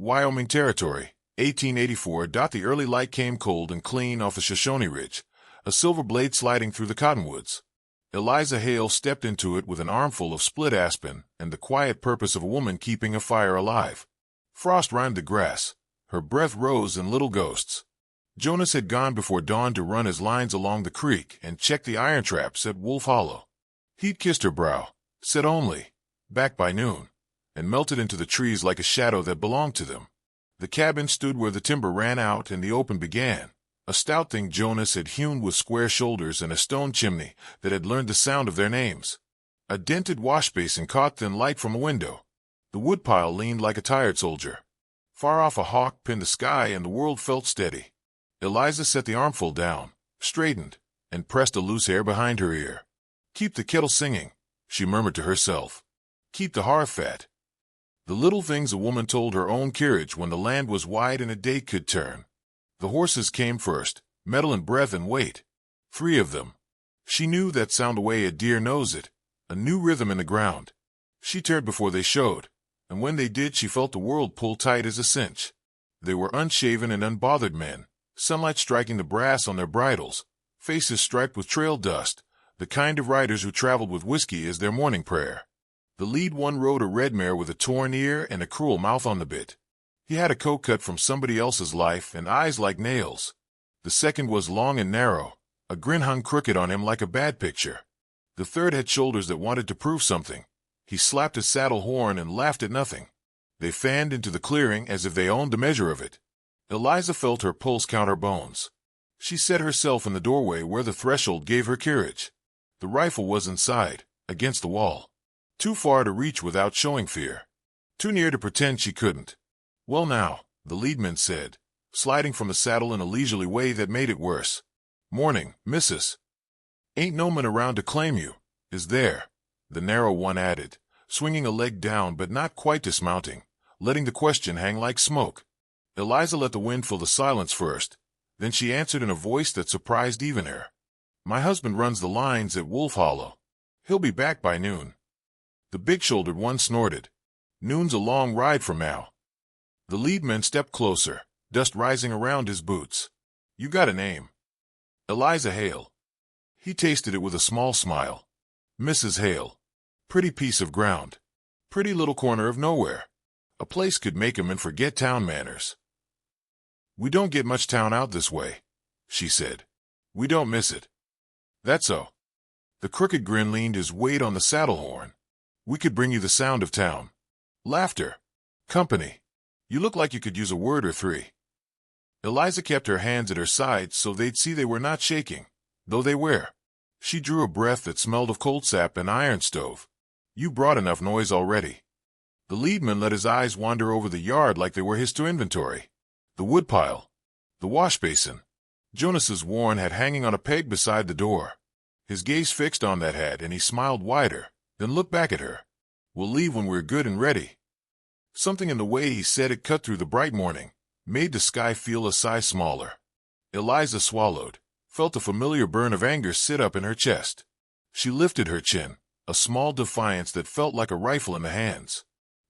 Wyoming Territory, 1884. The early light came cold and clean off the Shoshone Ridge, a silver blade sliding through the cottonwoods. Eliza Hale stepped into it with an armful of split aspen and the quiet purpose of a woman keeping a fire alive. Frost rimed the grass. Her breath rose in little ghosts. Jonas had gone before dawn to run his lines along the creek and check the iron traps at Wolf Hollow. He'd kissed her brow, said only, "Back by noon," and melted into the trees like a shadow that belonged to them. The cabin stood where the timber ran out and the open began, a stout thing Jonas had hewn with square shoulders and a stone chimney that had learned the sound of their names. A dented wash basin caught thin light from a window. The woodpile leaned like a tired soldier. Far off a hawk pinned the sky and the world felt steady. Eliza set the armful down, straightened, and pressed a loose hair behind her ear. "Keep the kettle singing," she murmured to herself. "Keep the hearth fat." The little things a woman told her own carriage when the land was wide and a day could turn. The horses came first, mettle in breath and weight. 3 of them. She knew that sound the way a deer knows it, a new rhythm in the ground. She turned before they showed, and when they did she felt the world pull tight as a cinch. They were unshaven and unbothered men, sunlight striking the brass on their bridles, faces striped with trail dust, the kind of riders who traveled with whiskey as their morning prayer. The lead one rode a red mare with a torn ear and a cruel mouth on the bit. He had a coat cut from somebody else's life and eyes like nails. The second was long and narrow, a grin hung crooked on him like a bad picture. The third had shoulders that wanted to prove something. He slapped his saddle horn and laughed at nothing. They fanned into the clearing as if they owned the measure of it. Eliza felt her pulse count her bones. She set herself in the doorway where the threshold gave her carriage. The rifle was inside, against the wall. Too far to reach without showing fear. Too near to pretend she couldn't. "Well now," the leadman said, sliding from the saddle in a leisurely way that made it worse. "Morning, missus. Ain't no man around to claim you, is there?" the narrow one added, swinging a leg down but not quite dismounting, letting the question hang like smoke. Eliza let the wind fill the silence first, then she answered in a voice that surprised even her. "My husband runs the lines at Wolf Hollow. He'll be back by noon." The big-shouldered one snorted. "Noon's a long ride from now." The leadman stepped closer, dust rising around his boots. "You got a name?" "Eliza Hale." He tasted it with a small smile. "Mrs. Hale. Pretty piece of ground. Pretty little corner of nowhere. A place could make 'em and forget town manners." "We don't get much town out this way," she said. "We don't miss it." "That's so." The crooked grin leaned his weight on the saddle horn. "We could bring you the sound of town. Laughter. Company. You look like you could use a word or 3. Eliza kept her hands at her sides so they'd see they were not shaking, though they were. She drew a breath that smelled of cold sap and iron stove. "You brought enough noise already." The leadman let his eyes wander over the yard like they were his to inventory. The woodpile. The wash basin. Jonas's worn hat hanging on a peg beside the door. His gaze fixed on that hat and he smiled wider, then looked back at her. "We'll leave when we're good and ready." Something in the way he said it cut through the bright morning, made the sky feel a size smaller. Eliza swallowed, felt a familiar burn of anger sit up in her chest. She lifted her chin, a small defiance that felt like a rifle in the hands.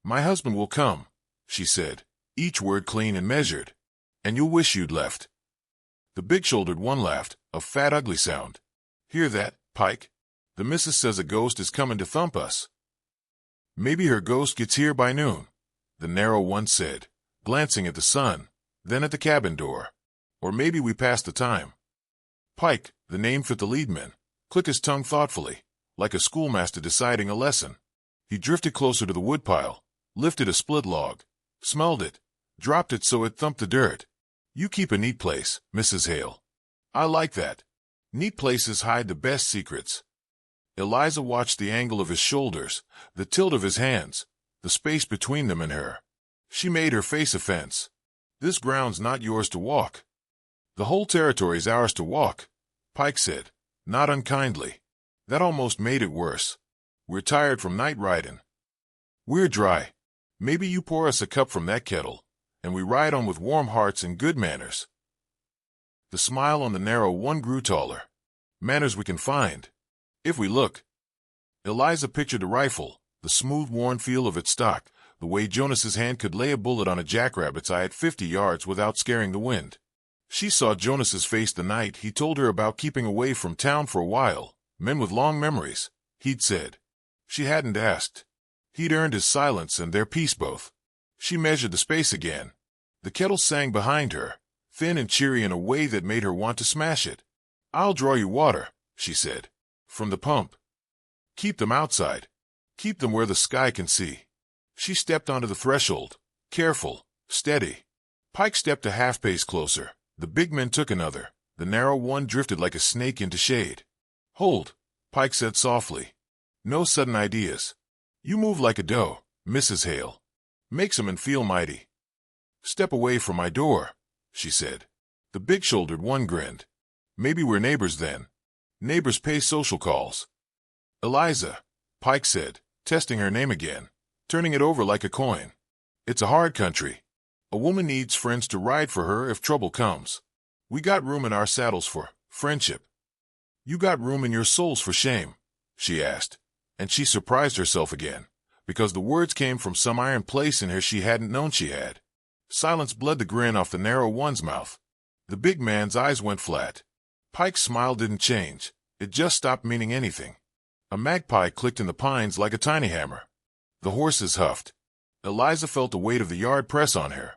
"My husband will come," she said, each word clean and measured. "And you'll wish you'd left." The big-shouldered one laughed, a fat, ugly sound. "Hear that, Pike? The missus says a ghost is coming to thump us." "Maybe her ghost gets here by noon," the narrow one said, glancing at the sun, then at the cabin door. "Or maybe we passed the time." Pike, the name fit the leadman, clicked his tongue thoughtfully, like a schoolmaster deciding a lesson. He drifted closer to the woodpile, lifted a split log, smelled it, dropped it so it thumped the dirt. "You keep a neat place, Mrs. Hale. I like that. Neat places hide the best secrets." Eliza watched the angle of his shoulders, the tilt of his hands, the space between them and her. She made her face a fence. "This ground's not yours to walk." "The whole territory's ours to walk," Pike said, not unkindly. That almost made it worse. "We're tired from night riding. We're dry. Maybe you pour us a cup from that kettle, and we ride on with warm hearts and good manners." The smile on the narrow one grew taller. "Manners we can find, if we look." Eliza pictured a rifle, the smooth, worn feel of its stock, the way Jonas's hand could lay a bullet on a jackrabbit's eye at 50 yards without scaring the wind. She saw Jonas's face the night he told her about keeping away from town for a while. Men with long memories, he'd said. She hadn't asked. He'd earned his silence and their peace both. She measured the space again. The kettle sang behind her, thin and cheery in a way that made her want to smash it. "I'll draw you water," she said. "From the pump. Keep them outside. Keep them where the sky can see." She stepped onto the threshold, careful, steady. Pike stepped a half-pace closer. The big men took another. The narrow one drifted like a snake into shade. "Hold," Pike said softly. "No sudden ideas. You move like a doe, Mrs. Hale. Makes 'em and feel mighty." "Step away from my door," she said. The big-shouldered one grinned. "Maybe we're neighbors then. Neighbors pay social calls." "Eliza," Pike said, testing her name again, turning it over like a coin. "It's a hard country. A woman needs friends to ride for her if trouble comes. We got room in our saddles for friendship. You got room in your souls for shame?" she asked, and she surprised herself again, because the words came from some iron place in her she hadn't known she had. Silence bled the grin off the narrow one's mouth. The big man's eyes went flat. Pike's smile didn't change. It just stopped meaning anything. A magpie clicked in the pines like a tiny hammer. The horses huffed. Eliza felt the weight of the yard press on her.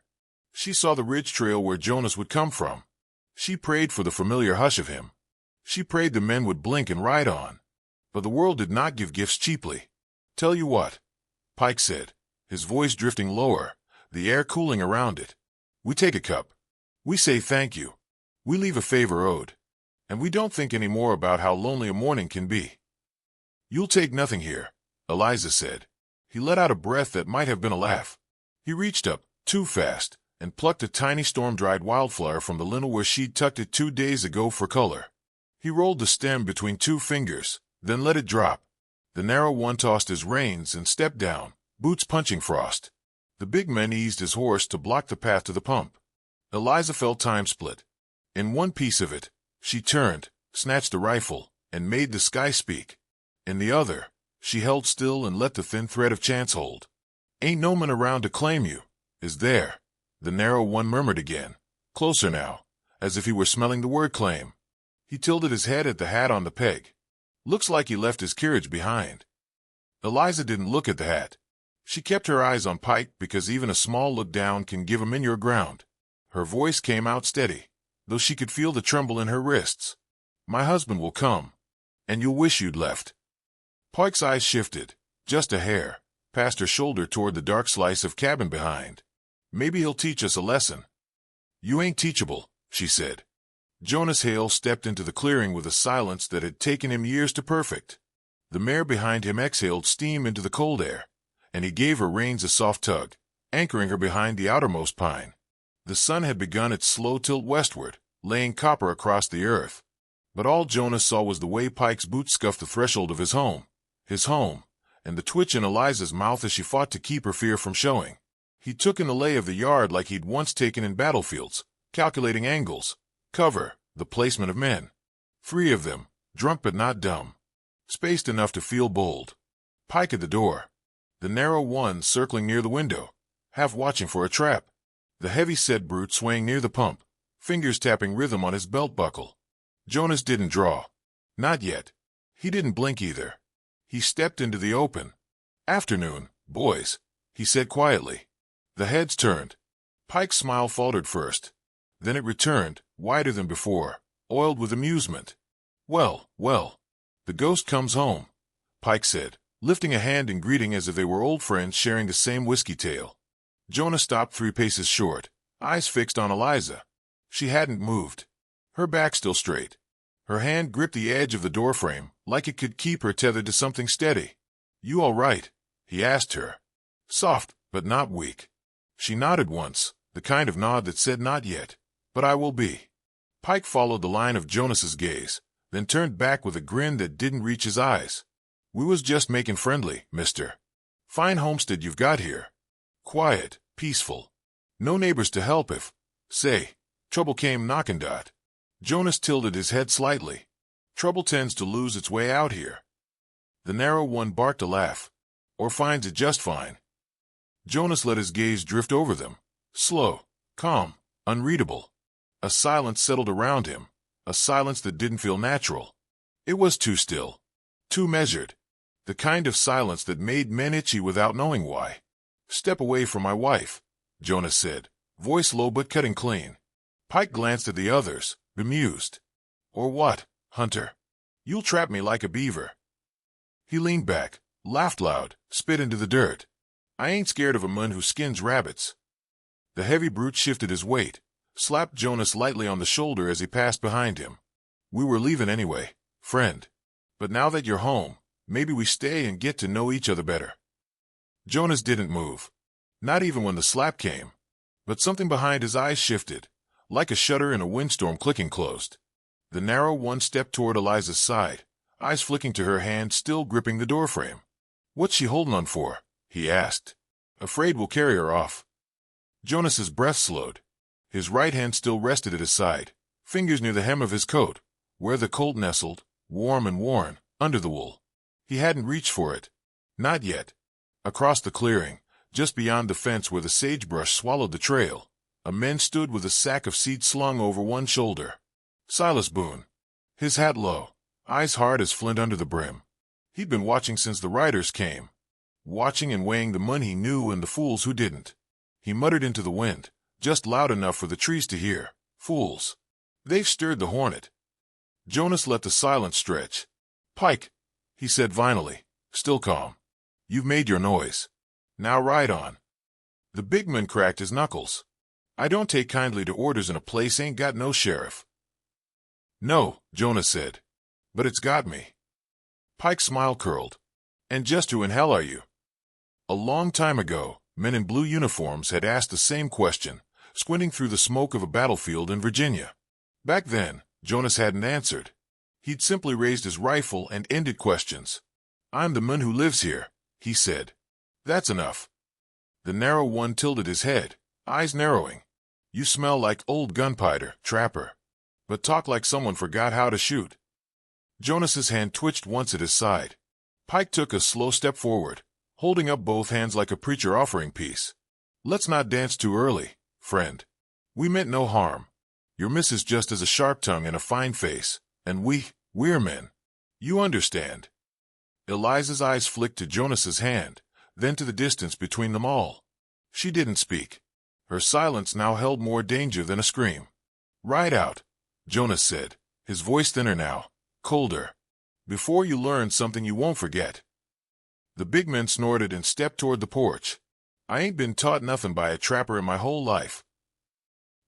She saw the ridge trail where Jonas would come from. She prayed for the familiar hush of him. She prayed the men would blink and ride on. But the world did not give gifts cheaply. "Tell you what," Pike said, his voice drifting lower, the air cooling around it. "We take a cup. We say thank you. We leave a favor owed. And we don't think any more about how lonely a morning can be." "You'll take nothing here," Eliza said. He let out a breath that might have been a laugh. He reached up, too fast, and plucked a tiny storm-dried wildflower from the lintel where she'd tucked it 2 days ago for color. He rolled the stem between 2 fingers, then let it drop. The narrow one tossed his reins and stepped down, boots punching frost. The big man eased his horse to block the path to the pump. Eliza felt time split. In one piece of it, she turned, snatched a rifle, and made the sky speak. In the other, she held still and let the thin thread of chance hold. "Ain't no man around to claim you, is there?" the narrow one murmured again, closer now, as if he were smelling the word claim. He tilted his head at the hat on the peg. "Looks like he left his carriage behind." Eliza didn't look at the hat. She kept her eyes on Pike because even a small look down can give 'em in your ground. Her voice came out steady, though she could feel the tremble in her wrists. "My husband will come, and you'll wish you'd left." Pike's eyes shifted, just a hair, past her shoulder toward the dark slice of cabin behind. "Maybe he'll teach us a lesson." "You ain't teachable," she said. Jonas Hale stepped into the clearing with a silence that had taken him years to perfect. The mare behind him exhaled steam into the cold air, and he gave her reins a soft tug, anchoring her behind the outermost pine. The sun had begun its slow tilt westward, laying copper across the earth. But all Jonas saw was the way Pike's boots scuffed the threshold of his home, and the twitch in Eliza's mouth as she fought to keep her fear from showing. He took in the lay of the yard like he'd once taken in battlefields, calculating angles, cover, the placement of men. 3 of them, drunk but not dumb. Spaced enough to feel bold. Pike at the door. The narrow one circling near the window, half watching for a trap. The heavy-set brute swaying near the pump, fingers tapping rhythm on his belt buckle. Jonas didn't draw. Not yet. He didn't blink either. He stepped into the open. "Afternoon, boys," he said quietly. The heads turned. Pike's smile faltered first. Then it returned, wider than before, oiled with amusement. "Well, well. The ghost comes home," Pike said, lifting a hand in greeting as if they were old friends sharing the same whiskey tale. Jonas stopped 3 paces short, eyes fixed on Eliza. She hadn't moved. Her back still straight. Her hand gripped the edge of the doorframe, like it could keep her tethered to something steady. "You all right?" he asked her. Soft, but not weak. She nodded once, the kind of nod that said not yet, but I will be. Pike followed the line of Jonas's gaze, then turned back with a grin that didn't reach his eyes. "We was just making friendly, mister. Fine homestead you've got here. Quiet, peaceful. No neighbors to help if, say, trouble came knocking. Jonas tilted his head slightly. "Trouble tends to lose its way out here." The narrow one barked a laugh. "Or finds it just fine." Jonas let his gaze drift over them. Slow, calm, unreadable. A silence settled around him, a silence that didn't feel natural. It was too still, too measured. The kind of silence that made men itchy without knowing why. "Step away from my wife," Jonas said, voice low but cutting clean. Pike glanced at the others, bemused. "Or what, Hunter? You'll trap me like a beaver." He leaned back, laughed loud, spit into the dirt. "I ain't scared of a man who skins rabbits." The heavy brute shifted his weight, slapped Jonas lightly on the shoulder as he passed behind him. "We were leaving anyway, friend. But now that you're home, maybe we stay and get to know each other better." Jonas didn't move, not even when the slap came. But something behind his eyes shifted, like a shutter in a windstorm clicking closed. The narrow one stepped toward Eliza's side, eyes flicking to her hand still gripping the doorframe. "What's she holding on for?" he asked. "Afraid we'll carry her off." Jonas's breath slowed. His right hand still rested at his side, fingers near the hem of his coat, where the Colt nestled, warm and worn, under the wool. He hadn't reached for it. Not yet. Across the clearing, just beyond the fence where the sagebrush swallowed the trail, a man stood with a sack of seed slung over one shoulder. Silas Boone. His hat low, eyes hard as flint under the brim. He'd been watching since the riders came. Watching and weighing the men he knew and the fools who didn't. He muttered into the wind, just loud enough for the trees to hear. "Fools. They've stirred the hornet." Jonas let the silence stretch. "Pike," he said finally, still calm. "You've made your noise. Now ride on." The big man cracked his knuckles. "I don't take kindly to orders in a place ain't got no sheriff." "No," Jonas said. "But it's got me." Pike's smile curled. "And just who in hell are you?" A long time ago, men in blue uniforms had asked the same question, squinting through the smoke of a battlefield in Virginia. Back then, Jonas hadn't answered. He'd simply raised his rifle and ended questions. "I'm the man who lives here," he said. "That's enough." The narrow one tilted his head, eyes narrowing. "You smell like old gunpowder, trapper. But talk like someone forgot how to shoot." Jonas's hand twitched once at his side. Pike took a slow step forward, holding up both hands like a preacher offering peace. "Let's not dance too early, friend. We meant no harm. Your missus just has a sharp tongue and a fine face, and we're men. You understand." Eliza's eyes flicked to Jonas's hand, then to the distance between them all. She didn't speak. Her silence now held more danger than a scream. "Ride out," Jonas said, his voice thinner now, colder. "Before you learn something you won't forget." The big man snorted and stepped toward the porch. "I ain't been taught nothing by a trapper in my whole life."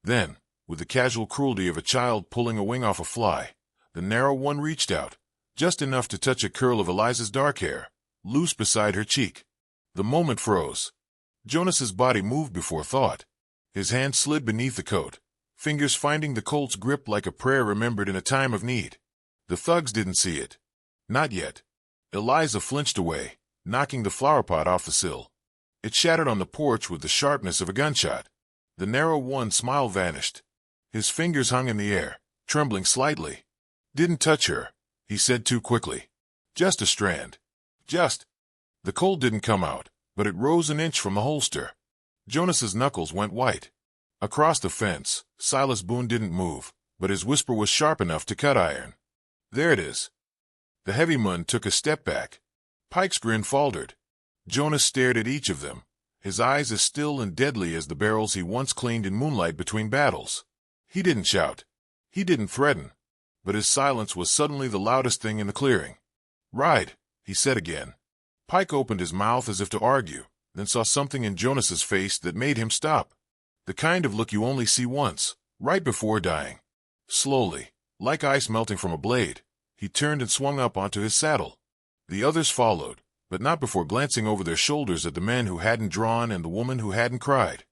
Then, with the casual cruelty of a child pulling a wing off a fly, the narrow one reached out, just enough to touch a curl of Eliza's dark hair, loose beside her cheek. The moment froze. Jonas's body moved before thought. His hand slid beneath the coat, fingers finding the Colt's grip like a prayer remembered in a time of need. The thugs didn't see it. Not yet. Eliza flinched away, knocking the flower pot off the sill. It shattered on the porch with the sharpness of a gunshot. The narrow one's smile vanished. His fingers hung in the air, trembling slightly. "Didn't touch her," he said too quickly. "Just a strand. Just." The Colt didn't come out, but it rose an inch from the holster. Jonas's knuckles went white. Across the fence, Silas Boone didn't move, but his whisper was sharp enough to cut iron. "There it is." The heavy man took a step back. Pike's grin faltered. Jonas stared at each of them, his eyes as still and deadly as the barrels he once cleaned in moonlight between battles. He didn't shout. He didn't threaten. But his silence was suddenly the loudest thing in the clearing. "Ride," he said again. Pike opened his mouth as if to argue, then saw something in Jonas's face that made him stop. The kind of look you only see once, right before dying. Slowly, like ice melting from a blade, he turned and swung up onto his saddle. The others followed, but not before glancing over their shoulders at the men who hadn't drawn and the woman who hadn't cried.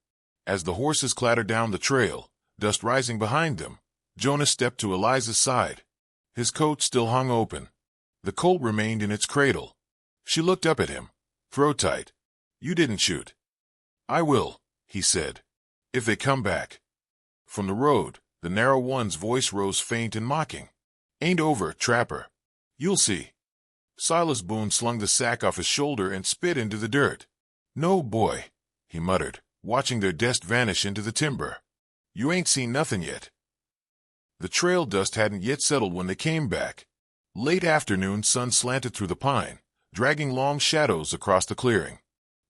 As the horses clattered down the trail, dust rising behind them, Jonas stepped to Eliza's side. His coat still hung open. The Colt remained in its cradle. She looked up at him, throat tight. "You didn't shoot." "I will," he said. "If they come back." From the road, the narrow one's voice rose faint and mocking. "Ain't over, trapper. You'll see." Silas Boone slung the sack off his shoulder and spit into the dirt. "No, boy. he muttered, watching their dust vanish into the timber. "You ain't seen nothing yet." The trail dust hadn't yet settled when they came back. Late afternoon sun slanted through the pine, dragging long shadows across the clearing.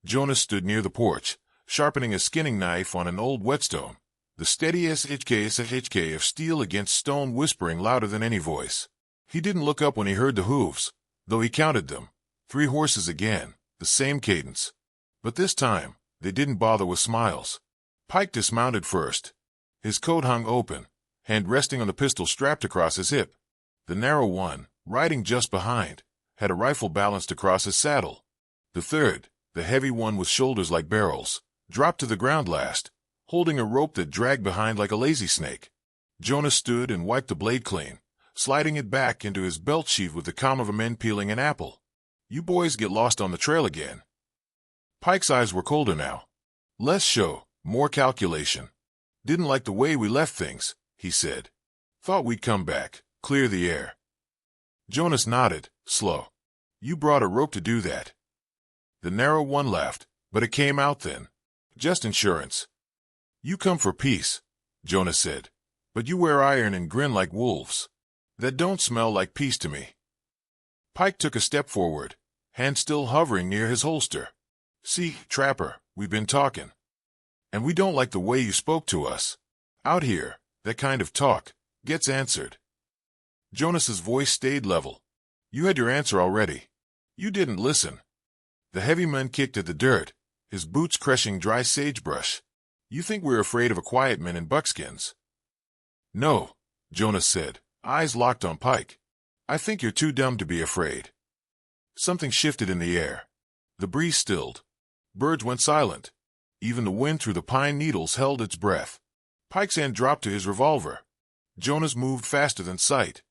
Jonas stood near the porch, sharpening a skinning knife on an old whetstone, the steadiest HK of steel against stone whispering louder than any voice. He didn't look up when he heard the hooves, though he counted them. 3 horses again, the same cadence. But this time, they didn't bother with smiles. Pike dismounted first. His coat hung open, hand resting on the pistol strapped across his hip. The narrow one, riding just behind, had a rifle balanced across his saddle. The third, the heavy one with shoulders like barrels, dropped to the ground last, holding a rope that dragged behind like a lazy snake. Jonas stood and wiped the blade clean, sliding it back into his belt sheath with the calm of a man peeling an apple. "You boys get lost on the trail again." Pike's eyes were colder now. "Less show, more calculation. Didn't like the way we left things," he said. "Thought we'd come back, clear the air." Jonas nodded, slow. "You brought a rope to do that." The narrow one laughed, but it came out then. "Just insurance." "You come for peace," Jonas said, "but you wear iron and grin like wolves. That don't smell like peace to me." Pike took a step forward, hand still hovering near his holster. "See, Trapper, we've been talking. And we don't like the way you spoke to us. Out here, that kind of talk gets answered." Jonas's voice stayed level. "You had your answer already. You didn't listen." The heavy man kicked at the dirt, his boots crushing dry sagebrush. "You think we're afraid of a quiet man in buckskins?" "No," Jonas said, eyes locked on Pike. "I think you're too dumb to be afraid." Something shifted in the air. The breeze stilled. Birds went silent. Even the wind through the pine needles held its breath. Pike's hand dropped to his revolver. Jonas moved faster than sight.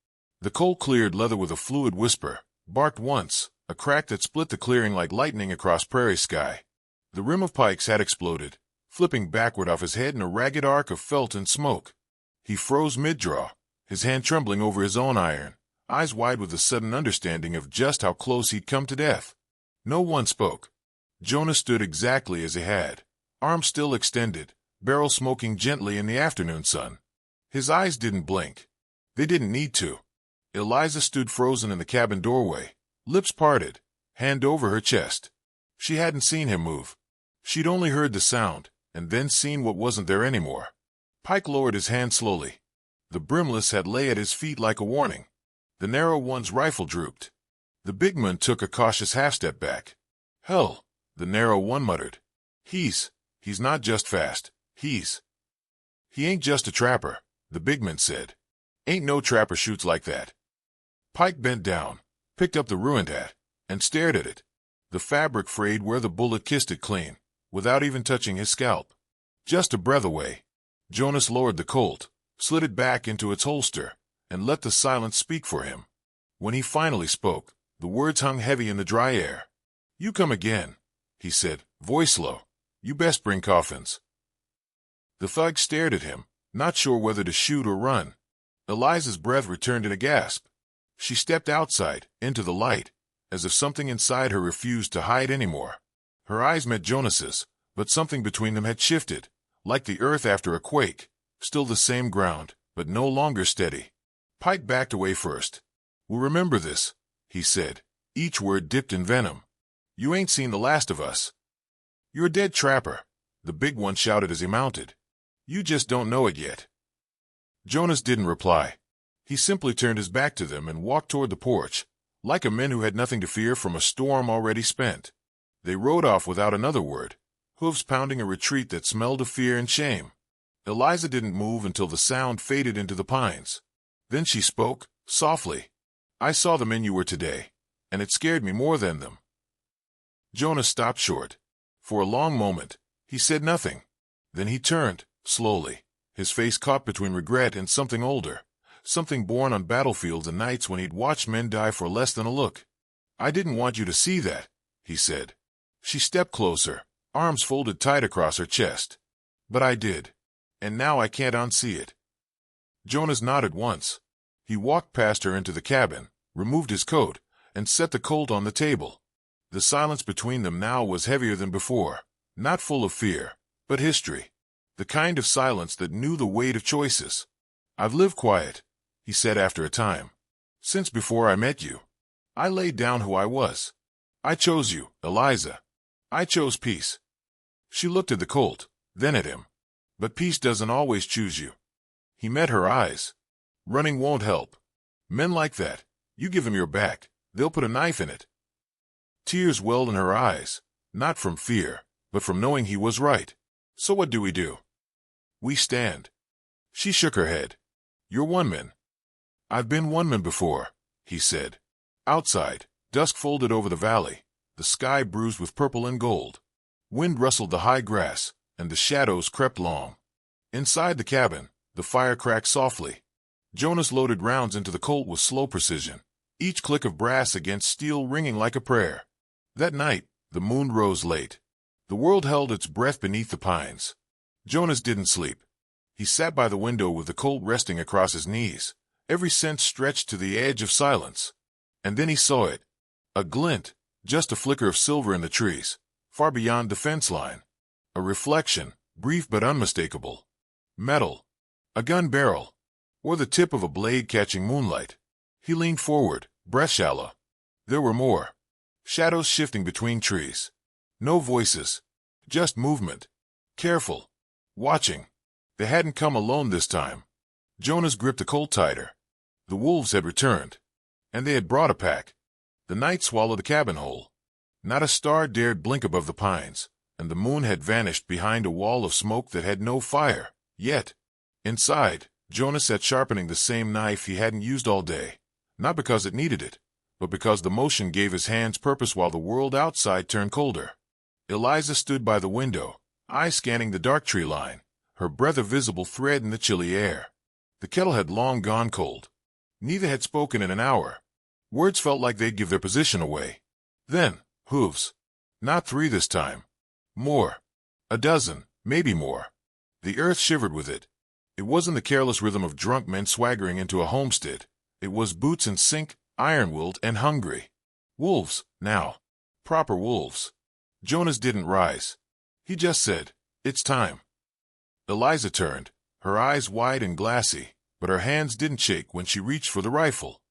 The coal-cleared leather with a fluid whisper, barked once, a crack that split the clearing like lightning across prairie sky. The rim of Pike's had exploded, flipping backward off his head in a ragged arc of felt and smoke. He froze mid-draw, his hand trembling over his own iron, eyes wide with a sudden understanding of just how close he'd come to death. No one spoke. Jonas stood exactly as he had, arms still extended, barrel smoking gently in the afternoon sun. His eyes didn't blink. They didn't need to. Eliza stood frozen in the cabin doorway, lips parted, hand over her chest. She hadn't seen him move. She'd only heard the sound, and then seen what wasn't there anymore. Pike lowered his hand slowly. The brimless had lay at his feet like a warning. The narrow one's rifle drooped. The big man took a cautious half-step back. "Hell," the narrow one muttered. He's not just fast. He ain't just a trapper," the big man said. "Ain't no trapper shoots like that." Pike bent down, picked up the ruined hat, and stared at it. The fabric frayed where the bullet kissed it clean, without even touching his scalp. Just a breath away. Jonas lowered the Colt, slid it back into its holster, and let the silence speak for him. When he finally spoke, the words hung heavy in the dry air. "You come again," he said, voice low. "You best bring coffins." The thug stared at him, not sure whether to shoot or run. Eliza's breath returned in a gasp. She stepped outside, into the light, as if something inside her refused to hide anymore. Her eyes met Jonas's, but something between them had shifted, like the earth after a quake, still the same ground, but no longer steady. Pike backed away first. "We'll remember this," he said, each word dipped in venom. "You ain't seen the last of us." "You're a dead trapper," the big one shouted as he mounted. "You just don't know it yet." Jonas didn't reply. He simply turned his back to them and walked toward the porch, like a man who had nothing to fear from a storm already spent. They rode off without another word, hooves pounding a retreat that smelled of fear and shame. Eliza didn't move until the sound faded into the pines. Then she spoke, softly. "I saw the men you were today, and it scared me more than them." Jonas stopped short. For a long moment, he said nothing. Then he turned, slowly, his face caught between regret and something older, something born on battlefields and nights when he'd watched men die for less than a look. "I didn't want you to see that," he said. She stepped closer, arms folded tight across her chest. "But I did. And now I can't unsee it." Jonas nodded once. He walked past her into the cabin, removed his coat, and set the Colt on the table. The silence between them now was heavier than before, Not full of fear, but history. The kind of silence that knew the weight of choices. "I've lived quiet," he said after a time. "Since before I met you. I laid down who I was. I chose you, Eliza. I chose peace." She looked at the colt, then at him. "But peace doesn't always choose you." He met her eyes. "Running won't help. Men like that, you give them your back, they'll put a knife in it." Tears welled in her eyes, not from fear, but from knowing he was right. "So what do we do?" "We stand." She shook her head. "You're one man." "I've been one man before," he said. Outside, dusk folded over the valley, the sky bruised with purple and gold. Wind rustled the high grass, and the shadows crept long. Inside the cabin, the fire cracked softly. Jonas loaded rounds into the Colt with slow precision, each click of brass against steel ringing like a prayer. That night, the moon rose late. The world held its breath beneath the pines. Jonas didn't sleep. He sat by the window with the Colt resting across his knees, every sense stretched to the edge of silence. And then he saw it. A glint, just a flicker of silver in the trees, far beyond the fence line. A reflection, brief but unmistakable. Metal. A gun barrel. Or the tip of a blade catching moonlight. He leaned forward, breath shallow. There were more. Shadows shifting between trees. No voices. Just movement. Careful. Watching. They hadn't come alone this time. Jonas gripped the Colt tighter. The wolves had returned. And they had brought a pack. The night swallowed the cabin whole. Not a star dared blink above the pines, and the moon had vanished behind a wall of smoke that had no fire. Yet, inside, Jonas sat sharpening the same knife he hadn't used all day, not because it needed it, but because the motion gave his hands purpose while the world outside turned colder. Eliza stood by the window, eyes scanning the dark tree line, her breath a visible thread in the chilly air. The kettle had long gone cold. Neither had spoken in an hour. Words felt like they'd give their position away. Then, hooves. Not 3 this time. More. A dozen, maybe more. The earth shivered with it. It wasn't the careless rhythm of drunk men swaggering into a homestead. It was boots in sync, iron-willed and hungry. Wolves, now. Proper wolves. Jonas didn't rise. He just said, "It's time." Eliza turned, her eyes wide and glassy, but her hands didn't shake when she reached for the rifle.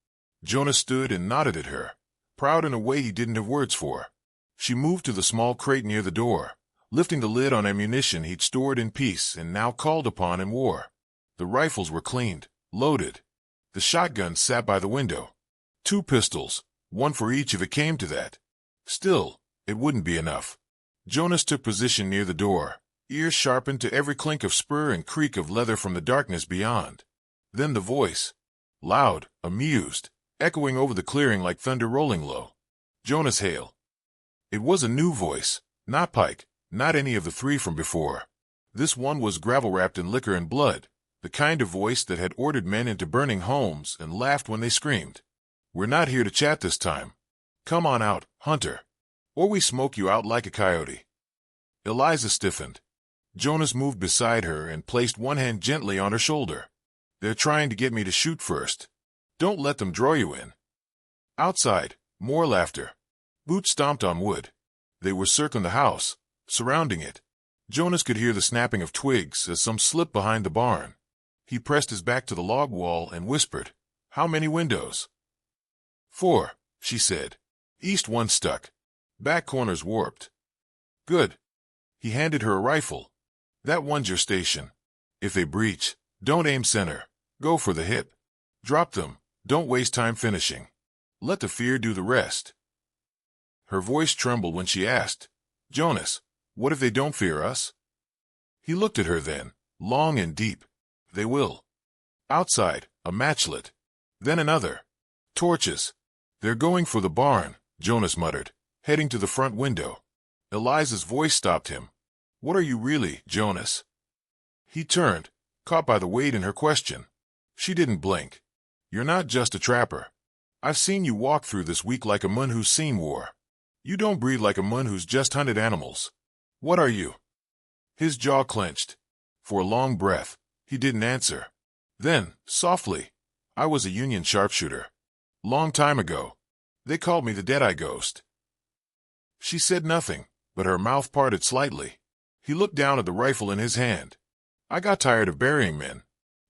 Jonas stood and nodded at her, proud in a way he didn't have words for. She moved to the small crate near the door, lifting the lid on ammunition he'd stored in peace and now called upon and wore. The rifles were cleaned, loaded. The shotgun sat by the window. 2 pistols, one for each if it came to that. Still, it wouldn't be enough. Jonas took position near the door, ears sharpened to every clink of spur and creak of leather from the darkness beyond. Then the voice, loud, amused, echoing over the clearing like thunder rolling low. "Jonas Hale." It was a new voice, not Pike, not any of the 3 from before. This one was gravel-wrapped in liquor and blood, the kind of voice that had ordered men into burning homes and laughed when they screamed. "We're not here to chat this time. Come on out, Hunter, or we smoke you out like a coyote." Eliza stiffened. Jonas moved beside her and placed one hand gently on her shoulder. "They're trying to get me to shoot first. Don't let them draw you in." Outside, more laughter. Boots stomped on wood. They were circling the house, surrounding it. Jonas could hear the snapping of twigs as some slipped behind the barn. He pressed his back to the log wall and whispered, "How many windows?" 4, she said. East one stuck. Back corners warped. "Good." He handed her a rifle. "That one's your station. If they breach, don't aim center. Go for the hip. Drop them. Don't waste time finishing. Let the fear do the rest." Her voice trembled when she asked, "Jonas, what if they don't fear us?" He looked at her then, long and deep. "They will." Outside, a match lit. Then another. Torches. "They're going for the barn," Jonas muttered, heading to the front window. Eliza's voice stopped him. "What are you really, Jonas?" He turned, caught by the weight in her question. She didn't blink. "You're not just a trapper. I've seen you walk through this week like a mun who's seen war. You don't breathe like a mun who's just hunted animals. What are you?" His jaw clenched. For a long breath, he didn't answer. Then, softly, "I was a Union sharpshooter. Long time ago. They called me the Deadeye Ghost." She said nothing, but her mouth parted slightly. He looked down at the rifle in his hand. I got tired of burying men.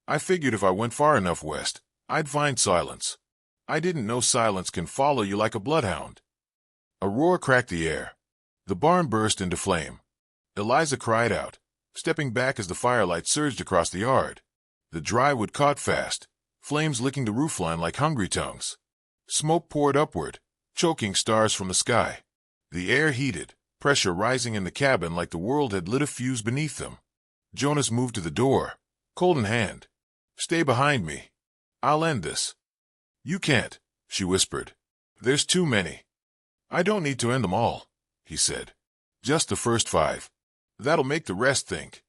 I figured if I went far enough west, I'd find silence. I didn't know silence can follow you like a bloodhound. A roar cracked the air. The barn burst into flame. Eliza cried out, stepping back as the firelight surged across the yard. The dry wood caught fast, flames licking the roofline like hungry tongues. Smoke poured upward, choking stars from the sky. The air heated, pressure rising in the cabin like the world had lit a fuse beneath them. Jonas moved to the door, cold in hand. "Stay behind me. I'll end this." "You can't," she whispered. "There's too many." "I don't need to end them all," he said. "Just the first 5. That'll make the rest think."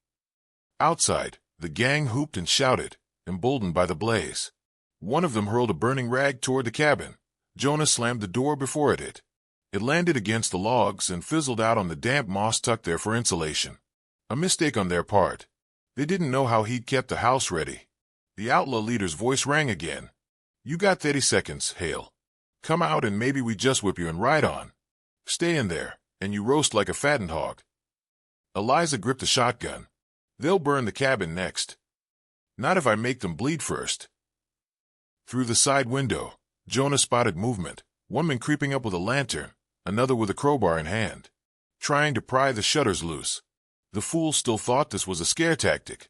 Outside, the gang hooped and shouted, emboldened by the blaze. One of them hurled a burning rag toward the cabin. Jonas slammed the door before it hit. It landed against the logs and fizzled out on the damp moss tucked there for insulation. A mistake on their part. They didn't know how he'd kept the house ready. The outlaw leader's voice rang again. "You got 30 seconds, Hale. Come out and maybe we just whip you and ride on. Stay in there, and you roast like a fattened hog." Eliza gripped a shotgun. "They'll burn the cabin next." "Not if I make them bleed first." Through the side window, Jonas spotted movement, one man creeping up with a lantern, another with a crowbar in hand, trying to pry the shutters loose. The fool still thought this was a scare tactic.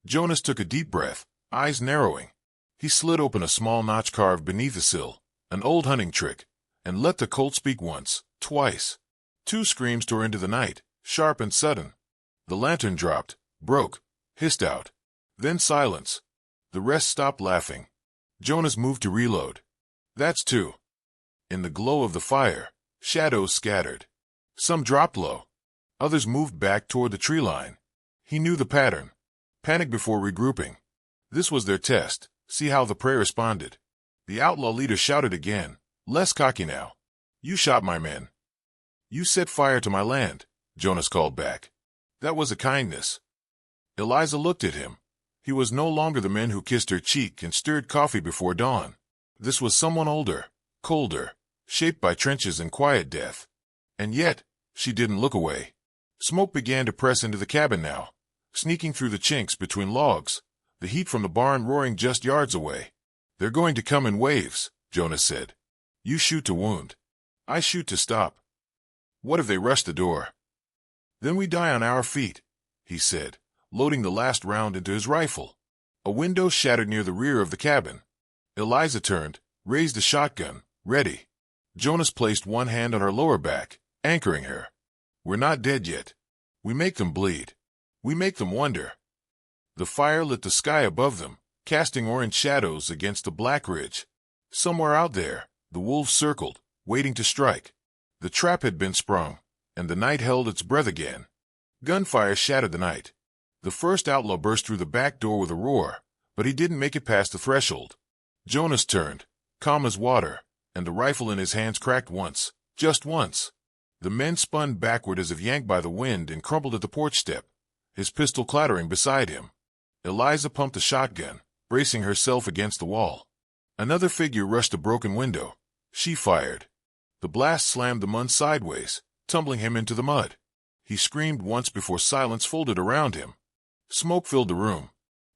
Jonas took a deep breath, eyes narrowing. He slid open a small notch carved beneath the sill, an old hunting trick, and let the Colt speak once, twice. 2 screams tore into the night, sharp and sudden. The lantern dropped, broke, hissed out. Then silence. The rest stopped laughing. Jonas moved to reload. "That's 2. In the glow of the fire, shadows scattered. Some dropped low. Others moved back toward the tree line. He knew the pattern. Panic before regrouping. This was their test. See how the prey responded. The outlaw leader shouted again, less cocky now. "You shot my men." "You set fire to my land," Jonas called back. "That was a kindness." Eliza looked at him. He was no longer the man who kissed her cheek and stirred coffee before dawn. This was someone older, colder, shaped by trenches and quiet death. And yet, she didn't look away. Smoke began to press into the cabin now, sneaking through the chinks between logs, the heat from the barn roaring just yards away. "They're going to come in waves," Jonas said. "You shoot to wound. I shoot to stop. What if they rush the door?" "Then we die on our feet," he said, loading the last round into his rifle. A window shattered near the rear of the cabin. Eliza turned, raised the shotgun, ready. Jonas placed one hand on her lower back, anchoring her. "We're not dead yet. We make them bleed. We make them wonder." The fire lit the sky above them, casting orange shadows against the black ridge. Somewhere out there, the wolves circled, waiting to strike. The trap had been sprung, and the night held its breath again. Gunfire shattered the night. The first outlaw burst through the back door with a roar, but he didn't make it past the threshold. Jonas turned, calm as water, and the rifle in his hands cracked once, just once. The men spun backward as if yanked by the wind and crumpled at the porch step, his pistol clattering beside him. Eliza pumped a shotgun, bracing herself against the wall. Another figure rushed a broken window. She fired. The blast slammed the man sideways, tumbling him into the mud. He screamed once before silence folded around him. Smoke filled the room.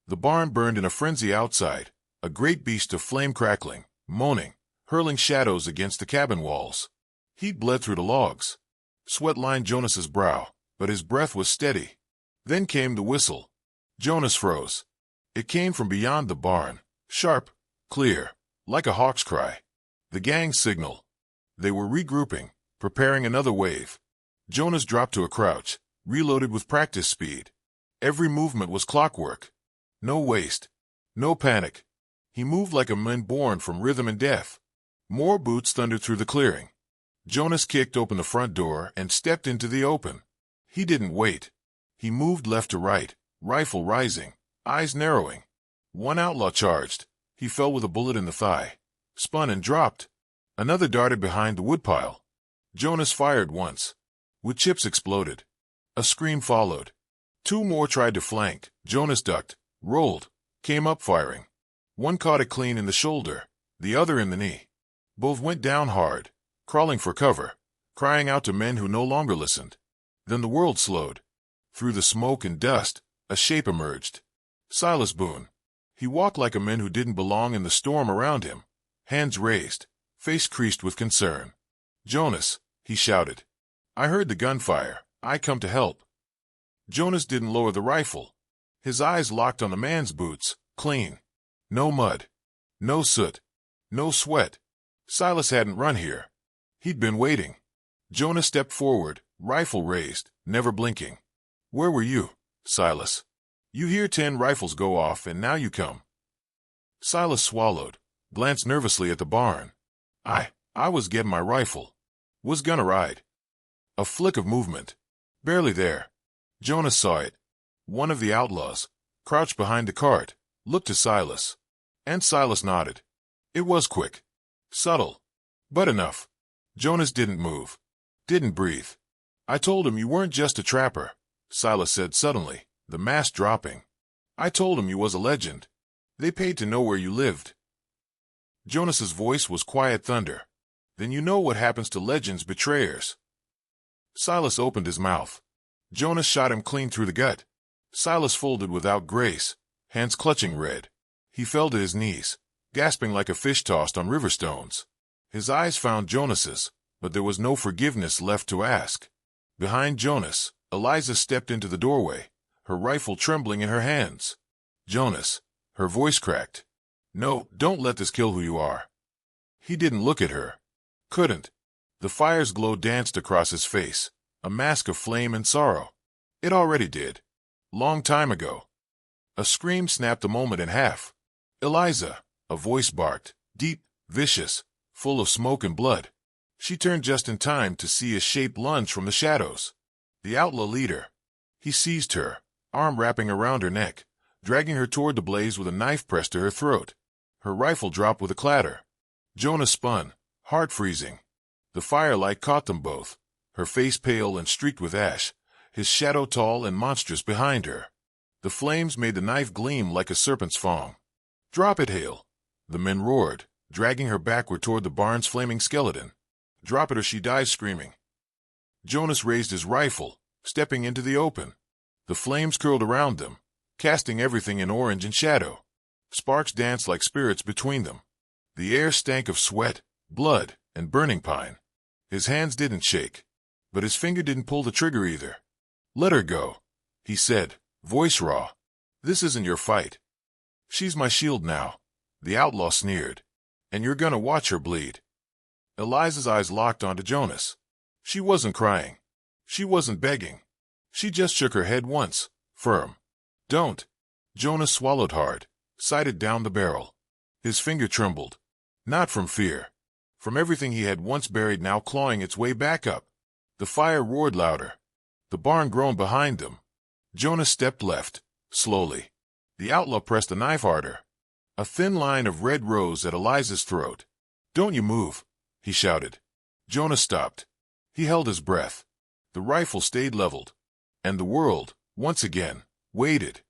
The barn burned in a frenzy outside, a great beast of flame crackling, moaning, hurling shadows against the cabin walls. Heat bled through the logs. Sweat lined Jonas's brow, but his breath was steady. Then came the whistle. Jonas froze. It came from beyond the barn, sharp, clear, like a hawk's cry. The gang's signal. They were regrouping, preparing another wave. Jonas dropped to a crouch, reloaded with practice speed. Every movement was clockwork. No waste. No panic. He moved like a man born from rhythm and death. More boots thundered through the clearing. Jonas kicked open the front door and stepped into the open. He didn't wait. He moved left to right, rifle rising, eyes narrowing. One outlaw charged. He fell with a bullet in the thigh, spun and dropped. Another darted behind the woodpile. Jonas fired once. Wood chips exploded. A scream followed. 2 more tried to flank. Jonas ducked, rolled, came up firing. One caught it clean in the shoulder, the other in the knee. Both went down hard, crawling for cover, crying out to men who no longer listened. Then the world slowed. Through the smoke and dust, a shape emerged. Silas Boone. He walked like a man who didn't belong in the storm around him, hands raised, face creased with concern. "Jonas," he shouted. "I heard the gunfire. I come to help." Jonas didn't lower the rifle. His eyes locked on the man's boots, clean. No mud. No soot. No sweat. Silas hadn't run here. He'd been waiting. Jonas stepped forward, rifle raised, never blinking. "Where were you, Silas? You hear 10 rifles go off and now you come." Silas swallowed, glanced nervously at the barn. I was getting my rifle. Was gonna ride." A flick of movement. Barely there. Jonas saw it. One of the outlaws, crouched behind the cart, looked to Silas. And Silas nodded. It was quick. Subtle. But enough. Jonas didn't move. Didn't breathe. "I told him you weren't just a trapper," Silas said suddenly, the mask dropping. "I told him you was a legend. They paid to know where you lived." Jonas's voice was quiet thunder. "Then you know what happens to legends' betrayers." Silas opened his mouth. Jonas shot him clean through the gut. Silas folded without grace, hands clutching red. He fell to his knees, gasping like a fish tossed on river stones. His eyes found Jonas's, but there was no forgiveness left to ask. Behind Jonas, Eliza stepped into the doorway, her rifle trembling in her hands. "Jonas," her voice cracked. "No, don't let this kill who you are." He didn't look at her. Couldn't. The fire's glow danced across his face, a mask of flame and sorrow. It already did. Long time ago. A scream snapped the moment in half. "Eliza," a voice barked, deep, vicious, full of smoke and blood. She turned just in time to see a shape lunge from the shadows. The outlaw leader. He seized her, arm wrapping around her neck, dragging her toward the blaze with a knife pressed to her throat. Her rifle dropped with a clatter. Jonas spun, heart freezing. The firelight caught them both, her face pale and streaked with ash, his shadow tall and monstrous behind her. The flames made the knife gleam like a serpent's fang. "Drop it, Hale!" The men roared, dragging her backward toward the barn's flaming skeleton. "Drop it or she dies screaming." Jonas raised his rifle, stepping into the open. The flames curled around them, casting everything in orange and shadow. Sparks danced like spirits between them. The air stank of sweat, blood, and burning pine. His hands didn't shake, but his finger didn't pull the trigger either. "Let her go," he said, voice raw. "This isn't your fight." "She's my shield now," the outlaw sneered. "And you're gonna watch her bleed." Eliza's eyes locked onto Jonas. She wasn't crying. She wasn't begging. She just shook her head once, firm. "Don't." Jonas swallowed hard, sighted down the barrel. His finger trembled. Not from fear. From everything he had once buried now clawing its way back up. The fire roared louder. The barn groaned behind them. Jonas stepped left, slowly. The outlaw pressed the knife harder. A thin line of red rose at Eliza's throat. "Don't you move," he shouted. Jonas stopped. He held his breath. The rifle stayed leveled. And the world, once again, waited.